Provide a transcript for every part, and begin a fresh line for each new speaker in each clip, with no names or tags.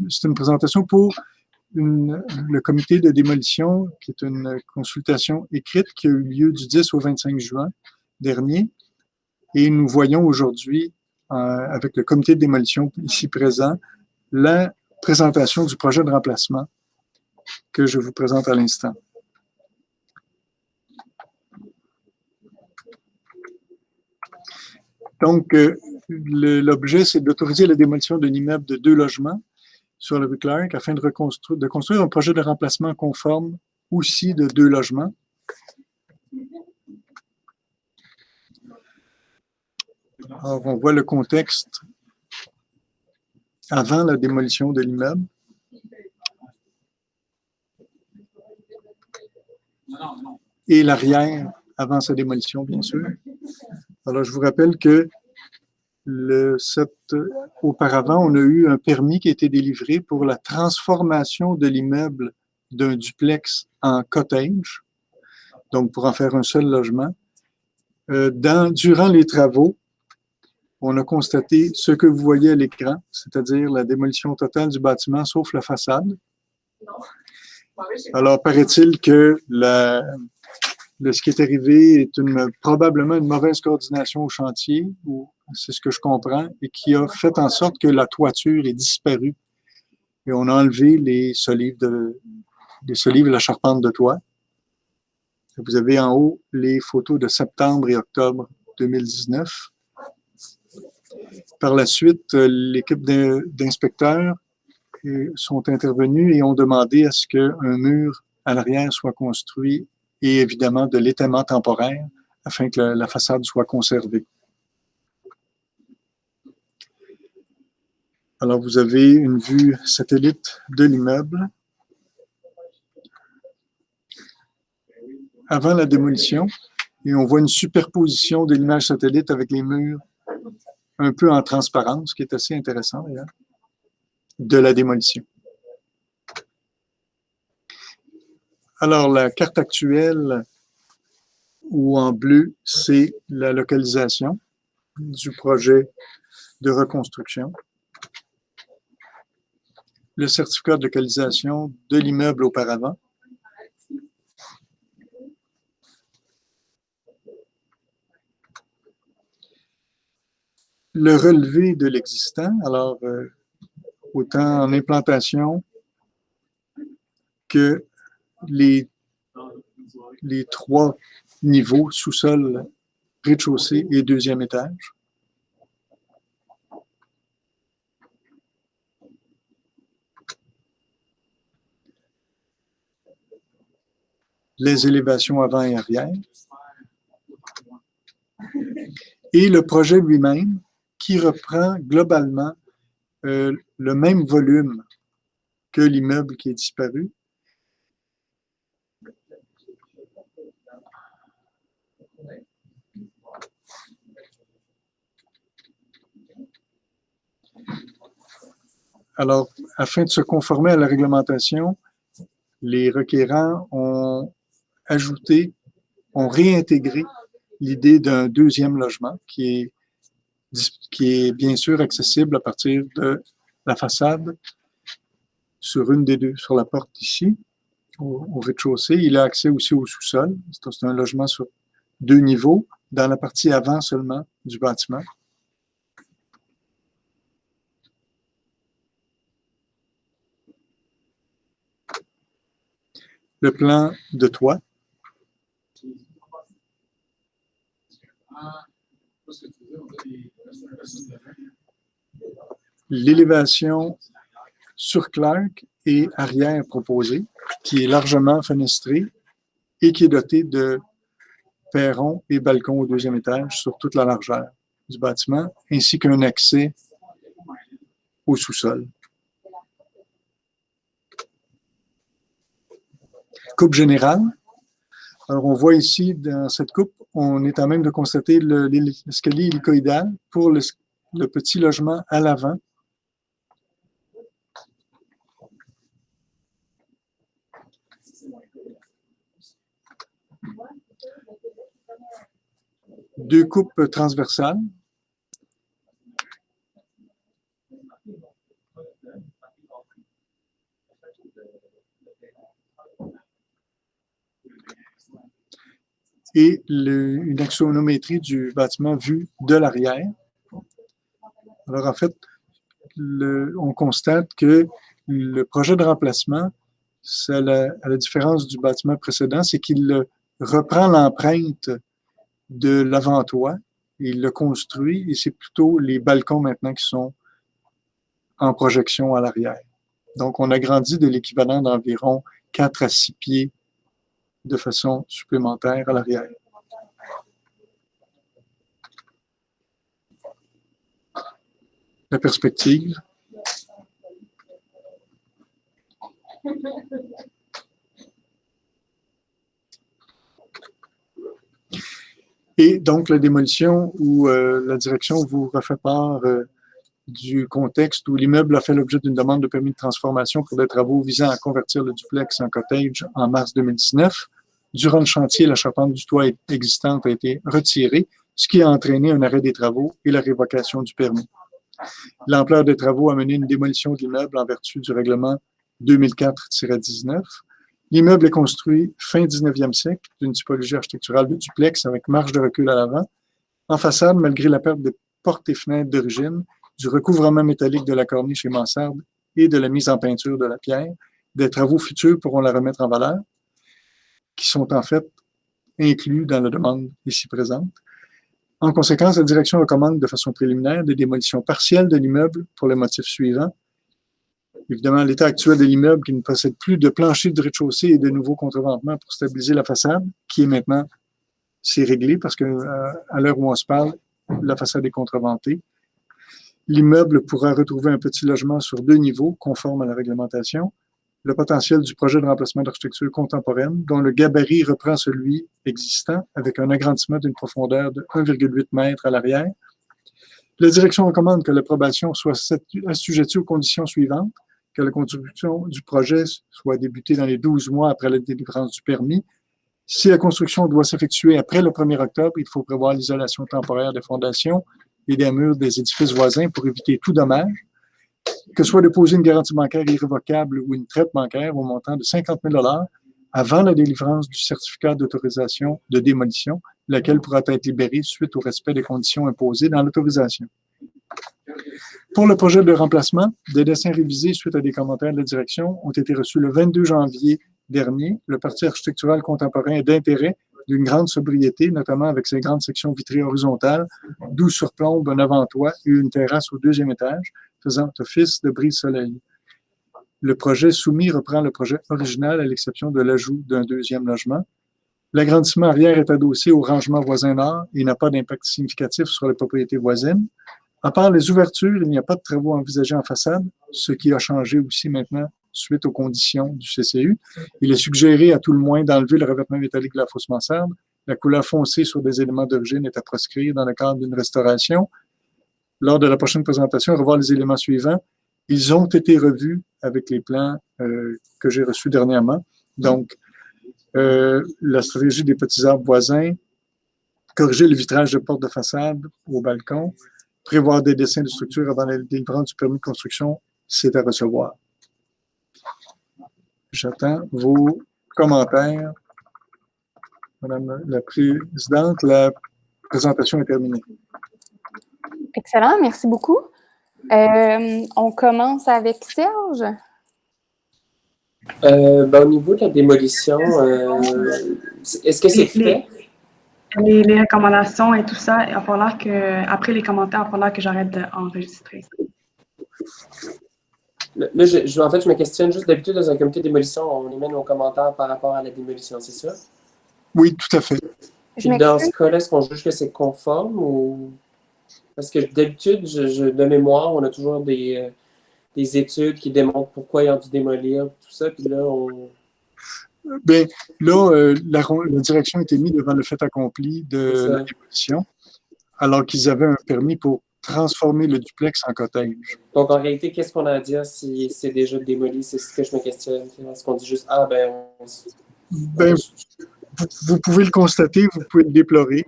c'est une présentation pour le comité de démolition, qui est une consultation écrite qui a eu lieu du 10 au 25 juin dernier. Et nous voyons aujourd'hui, avec le comité de démolition ici présent, la présentation du projet de remplacement que je vous présente à l'instant. Donc, l'objet, c'est d'autoriser la démolition d'un immeuble de 2 logements sur la rue Clark afin de construire un projet de remplacement conforme aussi de 2 logements. Alors, on voit le contexte avant la démolition de l'immeuble. Et l'arrière avant sa démolition, bien sûr. Alors, je vous rappelle que auparavant, on a eu un permis qui a été délivré pour la transformation de l'immeuble d'un duplex en cottage, donc pour en faire un seul logement. Durant les travaux, on a constaté ce que vous voyez à l'écran, c'est-à-dire la démolition totale du bâtiment, sauf la façade. Alors, paraît-il que ce qui est arrivé est probablement une mauvaise coordination au chantier, c'est ce que je comprends, et qui a fait en sorte que la toiture est disparue. Et on a enlevé les solives et la charpente de toit. Vous avez en haut les photos de septembre et octobre 2019. Par la suite, l'équipe d'inspecteurs sont intervenus et ont demandé à ce qu'un mur à l'arrière soit construit et évidemment de l'étaiement temporaire afin que la façade soit conservée. Alors, vous avez une vue satellite de l'immeuble. Avant la démolition, et on voit une superposition de l'image satellite avec les murs un peu en transparence, ce qui est assez intéressant d'ailleurs, de la démolition. Alors, la carte actuelle, ou en bleu, c'est la localisation du projet de reconstruction. Le certificat de localisation de l'immeuble auparavant. Le relevé de l'existant, alors autant en implantation que les 3 niveaux, sous-sol, rez-de-chaussée et 2e étage. Les élévations avant et arrière. Et le projet lui-même qui reprend globalement le même volume que l'immeuble qui est disparu. Alors, afin de se conformer à la réglementation, les requérants ont réintégré l'idée d'un 2e logement qui est bien sûr accessible à partir de la façade sur une des 2, sur la porte ici, au rez-de-chaussée. Il a accès aussi au sous-sol. C'est un logement sur 2 niveaux, dans la partie avant seulement du bâtiment. Le plan de toit. L'élévation sur Clark et arrière proposée, qui est largement fenestrée et qui est dotée de perrons et balcons au 2e étage sur toute la largeur du bâtiment, ainsi qu'un accès au sous-sol. Coupe générale. Alors, on voit ici, dans cette coupe, on est à même de constater l'escalier hélicoïdal pour le petit logement à l'avant. Deux coupes transversales. et une axonométrie du bâtiment vu de l'arrière. Alors, en fait, on constate que le projet de remplacement, à la différence du bâtiment précédent, c'est qu'il reprend l'empreinte de l'avant-toit, il le construit et c'est plutôt les balcons maintenant qui sont en projection à l'arrière. Donc, on a grandi de l'équivalent d'environ 4 à 6 pieds de façon supplémentaire à l'arrière. La perspective. Et donc, la démolition ou la direction vous refait part du contexte où l'immeuble a fait l'objet d'une demande de permis de transformation pour des travaux visant à convertir le duplex en cottage en mars 2019. Durant le chantier, la charpente du toit existante a été retirée, ce qui a entraîné un arrêt des travaux et la révocation du permis. L'ampleur des travaux a mené une démolition de l'immeuble en vertu du règlement 2004-19. L'immeuble est construit fin 19e siècle, d'une typologie architecturale de duplex avec marge de recul à l'avant. En façade, malgré la perte des portes et fenêtres d'origine, du recouvrement métallique de la corniche et mansarde et de la mise en peinture de la pierre, des travaux futurs pourront la remettre en valeur, qui sont en fait inclus dans la demande ici présente. En conséquence, la direction recommande de façon préliminaire des démolitions partielles de l'immeuble pour les motifs suivants. Évidemment, l'état actuel de l'immeuble qui ne possède plus de plancher de rez-de-chaussée et de nouveaux contreventements pour stabiliser la façade, qui est maintenant, c'est réglé parce que à l'heure où on se parle, la façade est contreventée. L'immeuble pourra retrouver un petit logement sur 2 niveaux, conforme à la réglementation. Le potentiel du projet de remplacement d'architecture contemporaine, dont le gabarit reprend celui existant, avec un agrandissement d'une profondeur de 1,8 m à l'arrière. La direction recommande que l'approbation soit assujettie aux conditions suivantes, que la construction du projet soit débutée dans les 12 mois après la délivrance du permis. Si la construction doit s'effectuer après le 1er octobre, il faut prévoir l'isolation temporaire des fondations et des murs des édifices voisins pour éviter tout dommage. Que soit déposée une garantie bancaire irrévocable ou une traite bancaire au montant de 50 000 $ avant la délivrance du certificat d'autorisation de démolition, laquelle pourra être libérée suite au respect des conditions imposées dans l'autorisation. Pour le projet de remplacement, des dessins révisés suite à des commentaires de la direction ont été reçus le 22 janvier dernier. Le parti architectural contemporain est d'intérêt d'une grande sobriété, notamment avec ses grandes sections vitrées horizontales, d'où surplombe un avant-toit et une terrasse au 2e étage, faisant office de brise-soleil. Le projet soumis reprend le projet original à l'exception de l'ajout d'un 2e logement. L'agrandissement arrière est adossé au rangement voisin nord et n'a pas d'impact significatif sur les propriétés voisines. À part les ouvertures, il n'y a pas de travaux envisagés en façade, ce qui a changé aussi maintenant suite aux conditions du CCU. Il est suggéré à tout le moins d'enlever le revêtement métallique de la fausse mansarde. La couleur foncée sur des éléments d'origine est à proscrire dans le cadre d'une restauration. Lors de la prochaine présentation, revoir les éléments suivants. Ils ont été revus avec les plans que j'ai reçus dernièrement. Donc, la stratégie des petits arbres voisins, corriger le vitrage de porte de façade au balcon, prévoir des dessins de structure avant la délivrance du permis de construction, c'est à recevoir. J'attends vos commentaires. Madame la Présidente, la présentation est terminée.
Excellent, merci beaucoup. On commence avec Serge.
Au niveau de la démolition, est-ce que c'est fait?
Les recommandations et tout ça, il va falloir que, après les commentaires, il va falloir que j'arrête d'enregistrer.
Là, en fait, je me questionne juste. D'habitude, dans un comité de démolition, on émet nos commentaires par rapport à la démolition, c'est ça?
Oui, tout à fait.
Dans ce cas-là, est-ce qu'on juge que c'est conforme ou... Parce que d'habitude, de mémoire, on a toujours des études qui démontrent pourquoi ils ont dû démolir, tout ça, puis là, on...
Bien, là, la direction a été mise devant le fait accompli de la démolition, alors qu'ils avaient un permis pour transformer le duplex en cottage.
Donc, en réalité, qu'est-ce qu'on a à dire si c'est déjà démoli? C'est ce que je me questionne. Est-ce qu'on dit juste, ah, ben...
Vous pouvez le constater, vous pouvez le déplorer,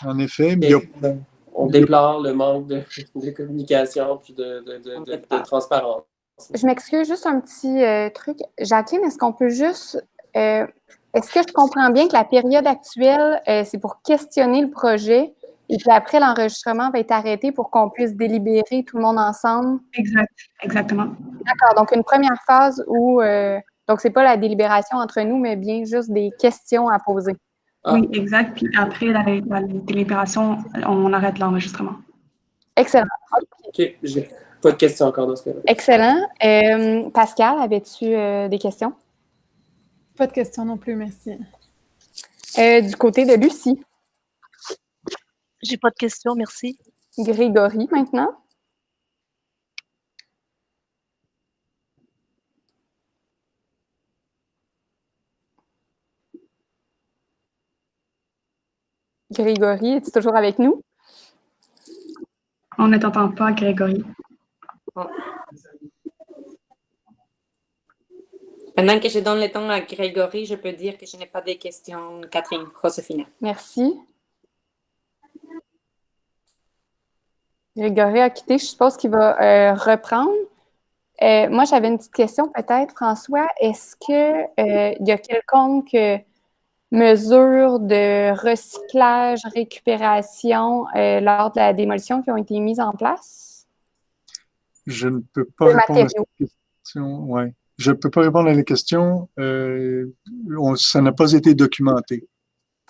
en effet. Mais
on déplore le manque de communication puis de transparence.
Je m'excuse, juste un petit truc. Jacqueline, est-ce qu'on peut juste Est-ce que je comprends bien que la période actuelle, c'est pour questionner le projet et puis après, l'enregistrement va être arrêté pour qu'on puisse délibérer tout le monde ensemble?
Exactement.
D'accord. Donc, une première phase où, donc, c'est pas la délibération entre nous, mais bien juste des questions à poser.
Ah,
Oui, exact. Puis après la délibération, on arrête l'enregistrement.
Excellent.
OK, j'ai pas de questions encore dans ce cas-là.
Excellent. Pascal, avais-tu des questions?
Pas de questions non plus, merci.
Du côté de Lucie.
J'ai pas de questions, merci.
Grégory, maintenant. Grégory, es-tu toujours avec nous?
On ne t'entend pas, Grégory.
Pendant que je donne le temps à Grégory, je peux dire que je n'ai pas de questions, Catherine, Josefina.
Merci. Grégory a quitté, je suppose qu'il va reprendre. Moi, j'avais une petite question peut-être, François. Est-ce qu'il y a quelconque mesure de recyclage, récupération lors de la démolition qui ont été mises en place?
Je ne peux pas
De
répondre à
matériaux.
cette question. Ouais. Je ne peux pas répondre à la question. Ça n'a pas été documenté.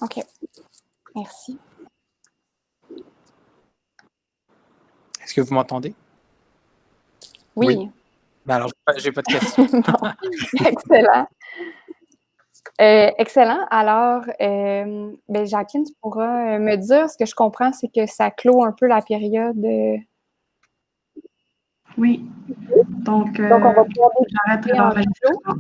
OK. Merci.
Est-ce que vous m'entendez?
Oui.
Oui.
Ben alors, j'ai pas de questions.
Bon. Excellent. Excellent. Alors, ben, Jacqueline, tu pourras me dire, ce que je comprends, c'est que ça clôt un peu la période.
Oui. Donc,
Donc, on va pouvoir
j'arrête
débuter en
l'enregistrement.